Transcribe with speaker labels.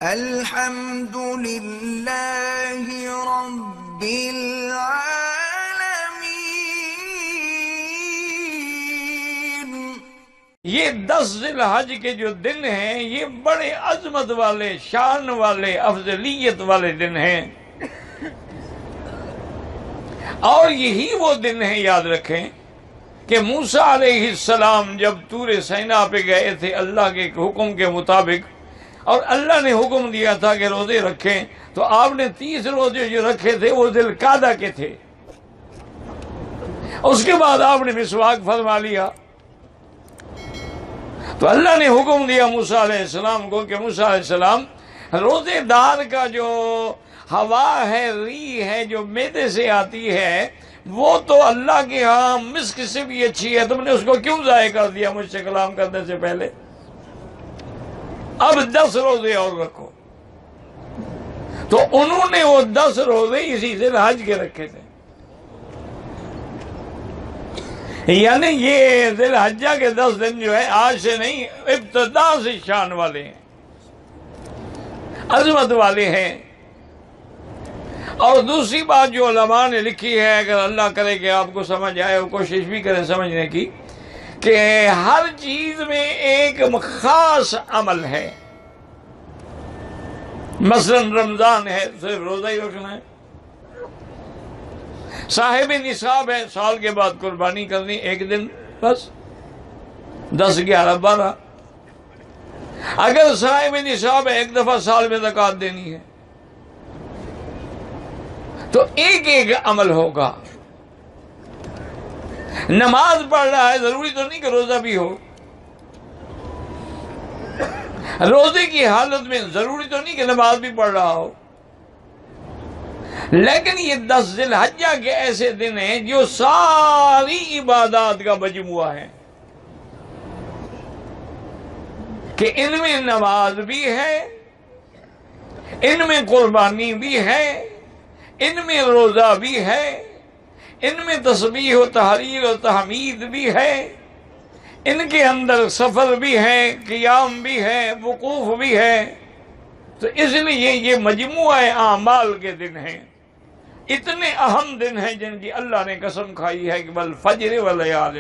Speaker 1: الحمد للہ رب العالمین۔
Speaker 2: یہ 10 ذی الحج کے جو دن ہیں یہ بڑے عظمت والے، شان والے، افضلیت والے دن ہیں، اور یہی وہ دن ہیں، یاد رکھیں کہ موسیٰ علیہ السلام جب طور سینا پہ گئے تھے اللہ کے حکم کے مطابق، اور اللہ نے حکم دیا تھا کہ روزے رکھیں، تو آپ نے 30 روزے جو رکھے تھے وہ ذی القعدہ کے تھے۔ اس کے بعد آپ نے مسواک فرما لیا، تو اللہ نے حکم دیا موسیٰ علیہ السلام کو کہ موسیٰ علیہ السلام، روزے دار کا جو ہوا ہے، ری ہے جو معدے سے آتی ہے، وہ تو اللہ کے ہاں مسک سے بھی اچھی ہے، تم نے اس کو کیوں ضائع کر دیا مجھ سے کلام کرنے سے پہلے؟ اب 10 روزے اور رکھو۔ تو انہوں نے وہ 10 روزے اسی ذی الحج کے رکھے تھے، یعنی یہ ذی الحجہ کے 10 دن جو ہے آج سے نہیں، ابتدا سے شان والے ہیں، عظمت والے ہیں۔ اور دوسری بات جو علماء نے لکھی ہے، اگر اللہ کرے کہ آپ کو سمجھ آئے اور کوشش بھی کریں سمجھنے کی، کہ ہر چیز میں ایک خاص عمل ہے۔ مثلا رمضان ہے، صرف روزہ ہی رکھنا ہے۔ صاحب نصاب ہے، سال کے بعد قربانی کرنی، ایک دن بس، 10، 11، 12۔ اگر صاحب نصاب ہے، ایک دفعہ سال میں زکوٰۃ دینی ہے، تو ایک ایک عمل ہوگا۔ نماز پڑھ رہا ہے، ضروری تو نہیں کہ روزہ بھی ہو۔ روزے کی حالت میں ضروری تو نہیں کہ نماز بھی پڑھ رہا ہو، لیکن یہ 10 ذی الحجہ کے ایسے دن ہیں جو ساری عبادات کا مجموعہ ہے، کہ ان میں نماز بھی ہے، ان میں قربانی بھی ہے، ان میں روزہ بھی ہے، ان میں تسبیح و تحلیل و تحمید بھی ہے، ان کے اندر سفر بھی ہے، قیام بھی ہے، وقوف بھی ہے۔ تو اس لیے یہ مجموعہ اعمال کے دن ہیں، اتنے اہم دن ہیں جن کی اللہ نے قسم کھائی ہے کہ والفجر ولیال